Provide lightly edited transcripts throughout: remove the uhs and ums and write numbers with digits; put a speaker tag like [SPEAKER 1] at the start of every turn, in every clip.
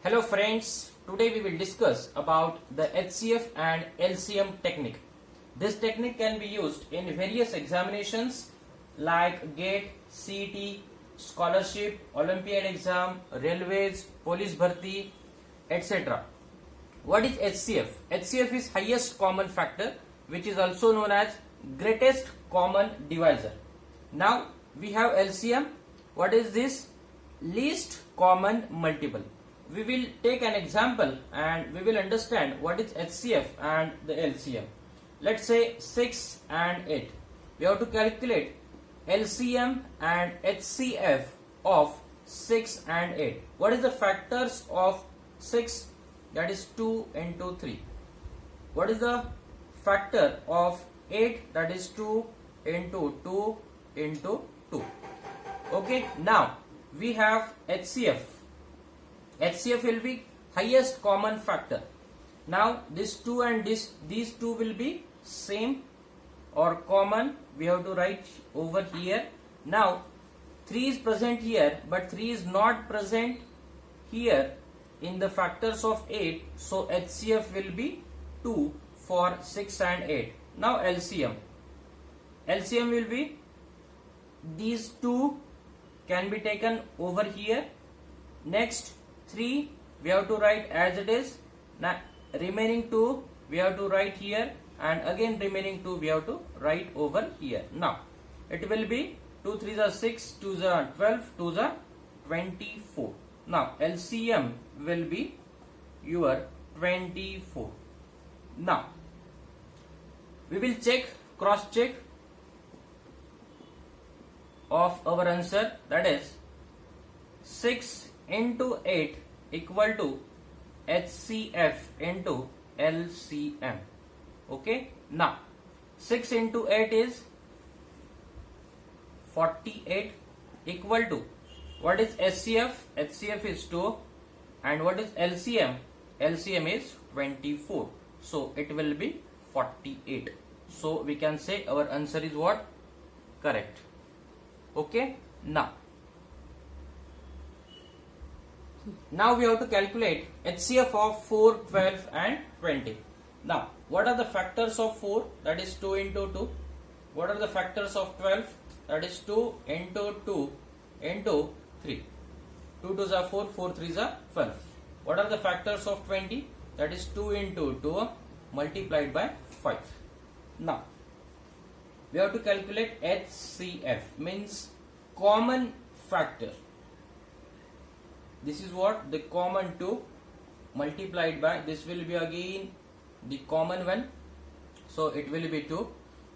[SPEAKER 1] Hello friends, today we will discuss about the HCF and LCM technique. This technique can be used in various examinations like GATE, CET, scholarship, Olympiad exam, railways, police bharti, etc. What is HCF? HCF is highest common factor, which is also known as greatest common divisor. Now we have LCM. What is this? Least common multiple. We will take an example and we will understand what is HCF and the LCM. Let's say 6 and 8. We have to calculate LCM and HCF of 6 and 8. What is the factors of 6? That is 2 into 3. What is the factor of 8? That is 2 into 2 into 2. Okay, now we have HCF. HCF will be highest common factor. Now this 2 and these two will be same or common. We have to write over here. Now 3 is present here, but 3 is not present here in the factors of 8. So HCF will be 2 for 6 and 8. Now LCM. LCM will be these two can be taken over here. Next 3 we have to write as it is. Now remaining 2 we have to write here, and again remaining 2 we have to write over here. Now it will be 2 3s are 6, 2s are 12, 2s are 24. Now LCM will be your 24. Now we will cross check of our answer, that is 6 into 8 equal to HCF into LCM. Okay, now 6 into 8 is 48 equal to, what is HCF? HCF is 2, and what is LCM? LCM is 24. So it will be 48. So we can say our answer is what? Correct. Okay, now we have to calculate HCF of 4, 12 and 20. Now what are the factors of 4? That is 2 into 2. What are the factors of 12? That is 2 into 2 into 3. 2 2s are 4, 4 3s are 12. What are the factors of 20? That is 2 into 2 multiplied by 5. Now we have to calculate HCF, means common factor. This is what? The common 2 multiplied by, this will be again the common one. So it will be 2.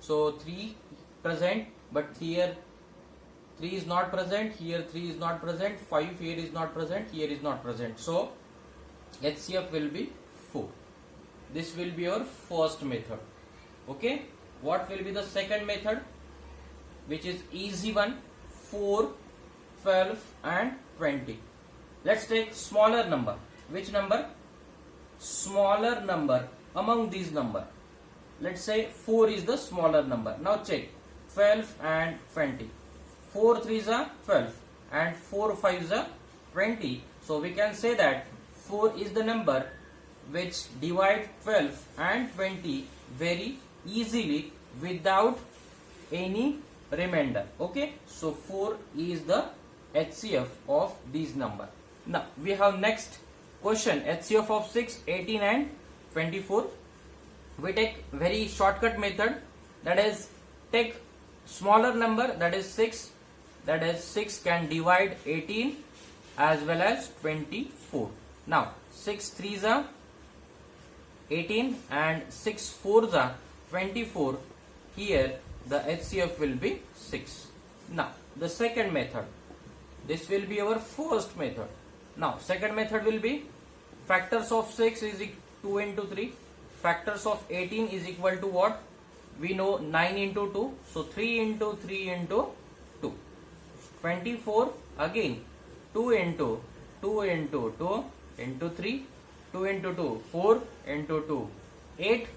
[SPEAKER 1] So 3 present, but here 3 is not present, here 3 is not present, 5 here is not present, here is not present. So HCF will be 4. This will be your first method. Okay, what will be the second method, which is easy one? 4, 12 and 20. Let's take smaller number. Which number? Smaller number among these number. Let's say 4 is the smaller number. Now check 12 and 20. 4 3s are 12 and 4 5s are 20. So we can say that 4 is the number which divide 12 and 20 very easily without any remainder. Okay, so 4 is the HCF of these number. Now we have next question, HCF of 6, 18 and 24. We take very shortcut method, that is take smaller number, that is 6. That is 6 can divide 18 as well as 24. Now 6 3s are 18 and 6 4s are 24. Here the HCF will be 6. Now the second method, this will be our first method. Now second method will be factors of 6 is 2 into 3. Factors of 18 is equal to what? We know 9 into 2. So 3 into 3 into 2. 24 again 2 into 2 into 2 into 3. 2 into 2 4 into 2 8.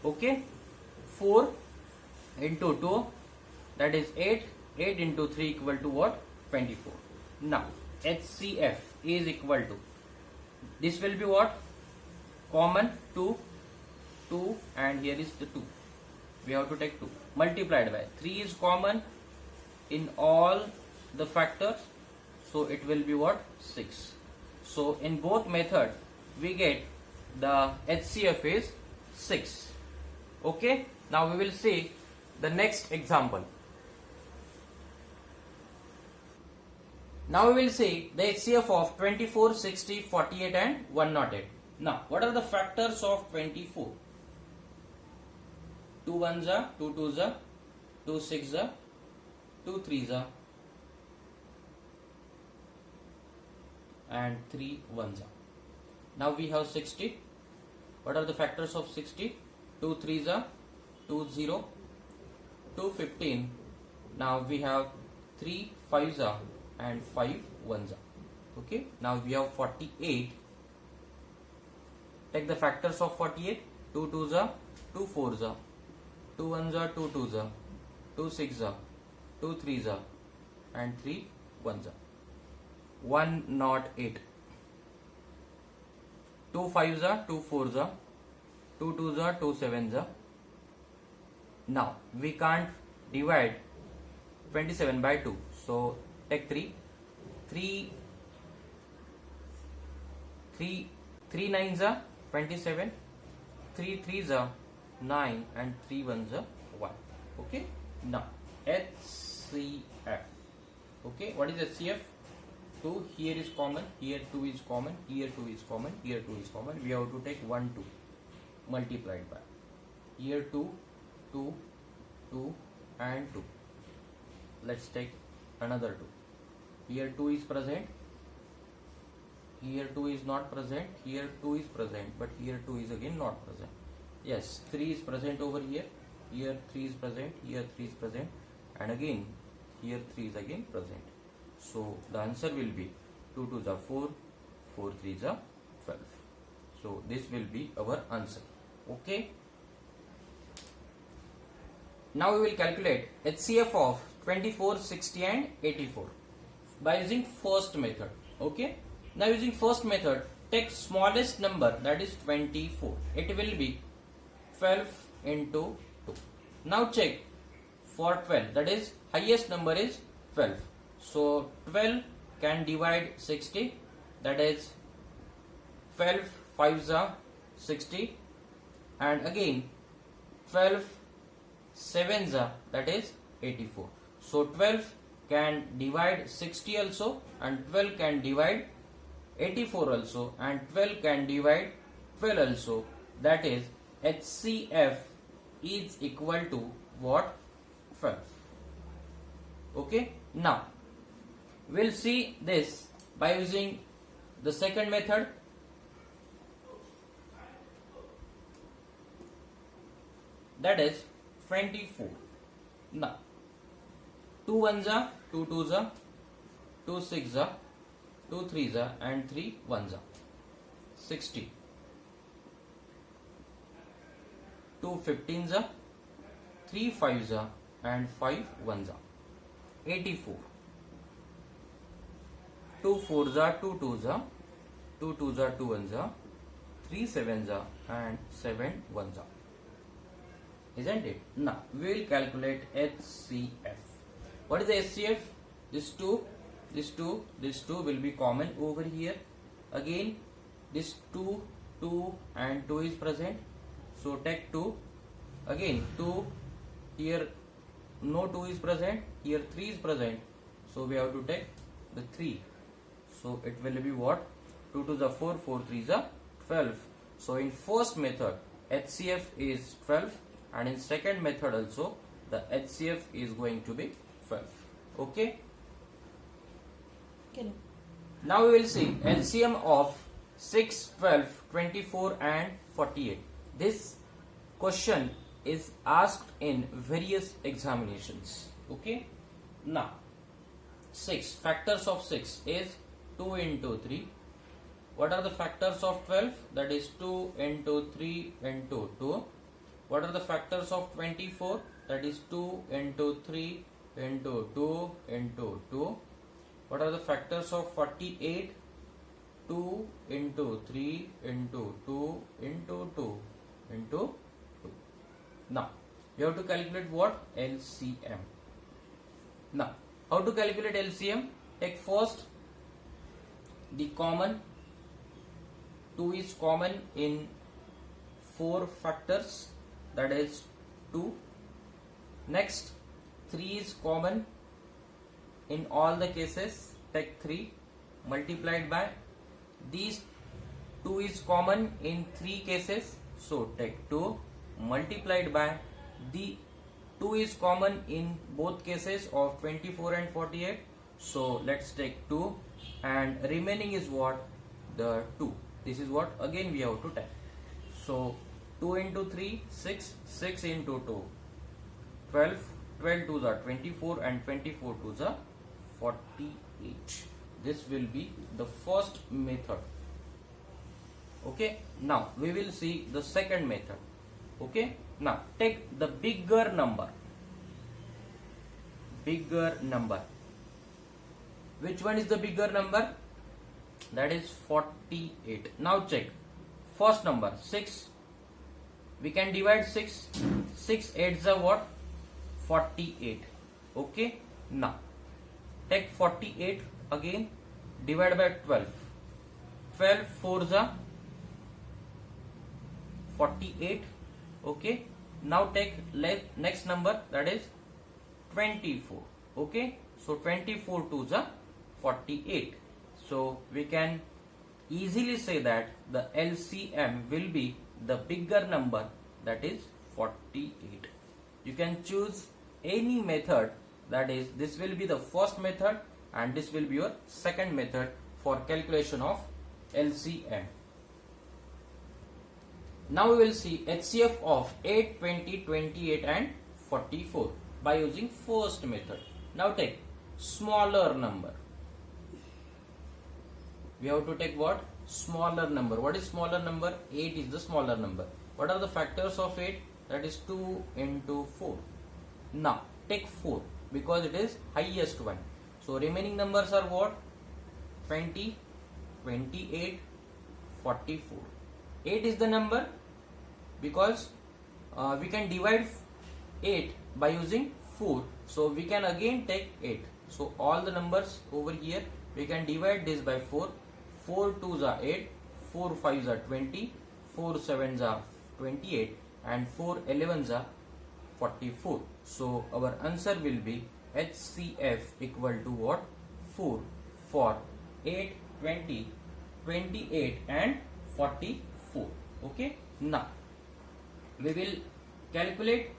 [SPEAKER 1] Okay, 4 into 2 that is 8. 8 into 3 equal to what? 24. Now HCF is equal to This will be what? Common 2, 2, and here is the 2. We have to take 2 multiplied by 3 is common in all the factors, so it will be what? 6. So in both method we get the HCF is 6. Okay, now we will see the next example. Now we will see the HCF of 24, 60, 48 and 108. Now what are the factors of 24? 2 1s are, 2 2s are, 2 6s are, 2 3s are, and 3 1s are. Now we have 60. What are the factors of 60? 2 3s are, 2 0, 2 15. Now we have 3 5s are and 5 1s are. Okay. Now we have 48. Take the factors of 48. 2 2s are, 2 4s are, 2 1s are, 2 2s are, 2 6s are, 2 3s are, and 3 1s are. 108. 2 5s are, 2 4s are, 2 2s are, 2 7s are. Now we can't divide 27 by 2, so take 3. 3 9s are 27, 3 3s are 9, and 3 1s are 1. Okay. Now HCF. Okay, what is HCF? 2 here is common, here 2 is common, here 2 is common, here 2 is common. We have to take 1 2 multiplied by here 2 2 2 and 2. Let's take another 2. Here 2 is present, here 2 is not present, here 2 is present, but here 2 is again not present. Yes, 3 is present over here, here 3 is present, here 3 is present, and again here 3 is again present. So the answer will be 2 2s are 4, 4 3s are 12. So this will be our answer. Okay. Now we will calculate HCF of 24, 60 and 84 by using first method. Okay. Now using first method, take smallest number, that is 24. It will be 12 into 2. Now check for 12, that is highest number is 12. So 12 can divide 60, that is 12 5s are 60, and again 12 7s are, that is 84. So 12 can divide 60 also, and 12 can divide 84 also, and 12 can divide 12 also. That is HCF is equal to what? 12. Okay. Now we'll see this by using the second method. That is 24. Now 2 1s are, 2 2s are, 2 6s are, 2 3s are, and 3 1s are. 60. 2 15s are, 3 5s are, and 5 1s are. 84. 2 4s are, 2 2s are, 2 2s are, 2 1s are, 3 7s are, and 7 1s are. Isn't it? Now we will calculate HCF. What is the HCF? This 2, this 2, this 2 will be common over here. Again this 2, 2 and 2 is present. So take 2. Again 2, here no 2 is present, here 3 is present. So we have to take the 3. So it will be what? 2 to the 4, 4 3s are 12. So in first method HCF is 12, and in second method also the HCF is going to be 12. Okay. Now we will see LCM of 6, 12, 24 and 48. This question is asked in various examinations. Okay. Now 6, factors of 6 is 2 into 3. What are the factors of 12? That is 2 into 3 into 2. What are the factors of 24? That is 2 into 3 into 2 into 2. What are the factors of 48? 2 into 3 into 2 into 2 into 2. Now, you have to calculate what? LCM. Now, how to calculate LCM? Take first the common. 2 is common in 4 factors, that is 2. Next, 3 is common in all the cases, take 3 multiplied by these. 2 is common in 3 cases, so take 2 multiplied by the 2 is common in both cases of 24 and 48, so let's take 2, and remaining is what? The 2. This is what again we have to type. So 2 into 3 6, 6 into 2 12, 12 2s are 24 and 24 2s are 48. This will be the first method. Okay, now we will see the second method. Okay, now take the bigger number. Bigger number. Which one is the bigger number? That is 48. Now check. First number 6. We can divide 6. 6 8s are what? 48. Okay. Now take 48 again. Divide by 12. 12 4s are 48. Okay. Now take next number, that is 24. Okay. So 24 2s are 48. So we can easily say that the LCM will be the bigger number, that is 48. You can choose any method, that is this will be the first method and this will be your second method for calculation of LCM. Now we will see HCF of 8, 20, 28 and 44 by using first method. Now take smaller number. We have to take what? Smaller number. What is smaller number? 8 is the smaller number. What are the factors of 8? That is 2 into 4. Now take 4 because it is highest one. So remaining numbers are what? 20, 28, 44. 8 is the number because we can divide 8 by using 4. So we can again take 8. So all the numbers over here we can divide this by 4. 4 2s are 8, 4 5s are 20, 4 7s are 28 and 4 11s are 44. So our answer will be HCF equal to what? 4 for 8, 20, 28 and 44. Okay. Now we will calculate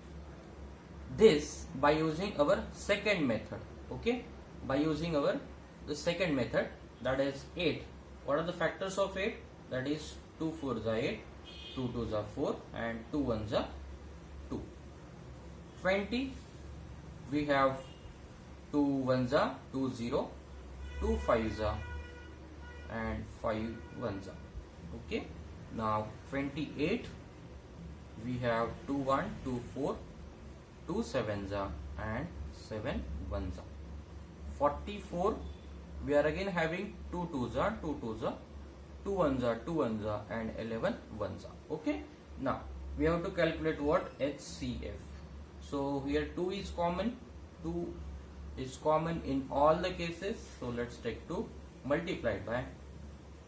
[SPEAKER 1] this by using our second method. Okay. By using the second method, that is 8. What are the factors of 8? That is 2 4s are 8, 2 2s are 4 and 2 1s are 2. 20, we have 2 1s are 2 0, 2 5s are and 5 1s are. Okay. Now 28, we have 2 1, 2 4, 2 7s are and 7 1s are. 44, we are again having 2 2s are, 2 2s are, 2 1s are, 2 1s are and 11 1s are. Okay. Now we have to calculate what? HCF. So here 2 is common. 2 is common in all the cases. So let's take 2 multiplied by,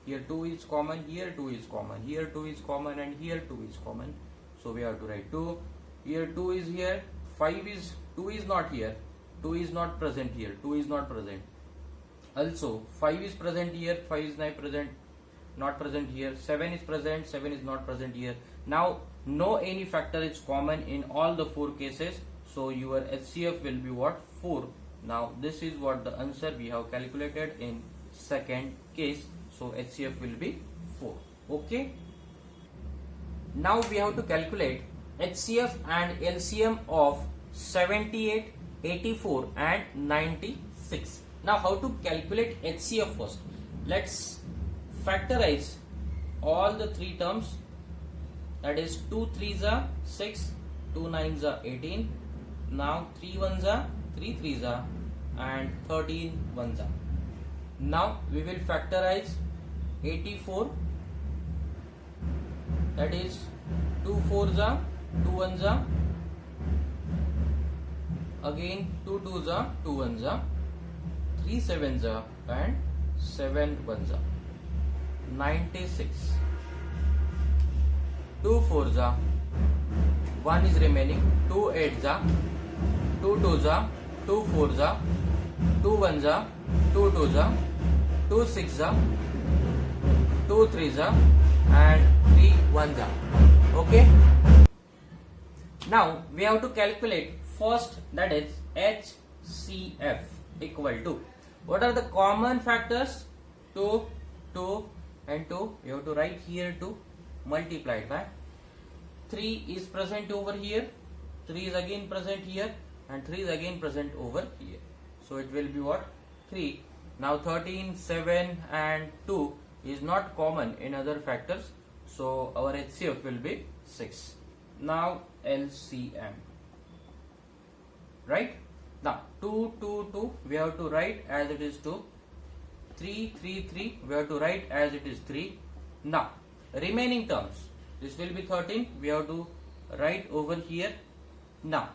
[SPEAKER 1] here 2 is common, here 2 is common, here 2 is common and here 2 is common. So we have to write 2. Here 2 is here, 5 is, 2 is not here, 2 is not present here, 2 is not present. Also 5 is present here, 5 is not present here, 7 is present, 7 is not present here. Now no any factor is common in all the 4 cases, so your HCF will be what? 4. Now this is what the answer we have calculated in second case, so HCF will be 4. Okay. Now we have to calculate HCF and LCM of 78, 84 and 96. Now how to calculate HCF first? Let's factorize all the 3 terms, that is 2 3s are 6, 2 9s are 18, now 3 1s are, 3 3s are and 13 1s are. Now we will factorize 84, that is 2 4s are 2 1s are, again 2 2s are 2 1s are, 3 7s are and 7 1s are, 96. 2 4s are, 1 is remaining, 2 8s are, 2 2s are, 2 4s are, 2 1s are, 2 2s are, 2 6s are, 2 3s are and 3 1s are. Okay. Now we have to calculate first, that is HCF equal to, what are the common factors? 2, 2 and 2. We have to write here 2 multiplied by 3 is present over here, 3 is again present here and 3 is again present over here. So it will be what? 3. Now 13, 7 and 2 is not common in other factors. So our HCF will be 6. Now LCM. Right? Now 2, 2, 2 we have to write as it is 2. 3, 3, 3 we have to write as it is 3. Now remaining terms, this will be 13, we have to write over here. Now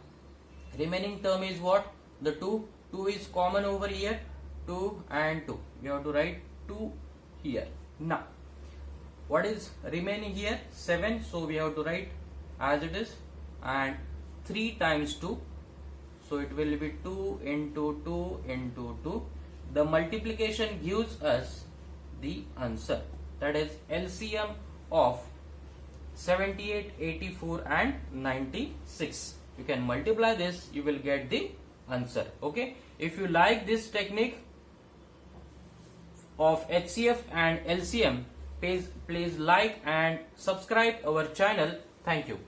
[SPEAKER 1] remaining term is what? The 2. 2 is common over here, 2 and 2. We have to write 2 here. Now what is remaining here? 7. So we have to write as it is, and 3 times 2. So it will be 2 into 2 into 2. The multiplication gives us the answer, that is LCM of 78, 84 and 96. You can multiply this, you will get the answer. Okay. If you like this technique of HCF and LCM, please like and subscribe our channel. Thank you.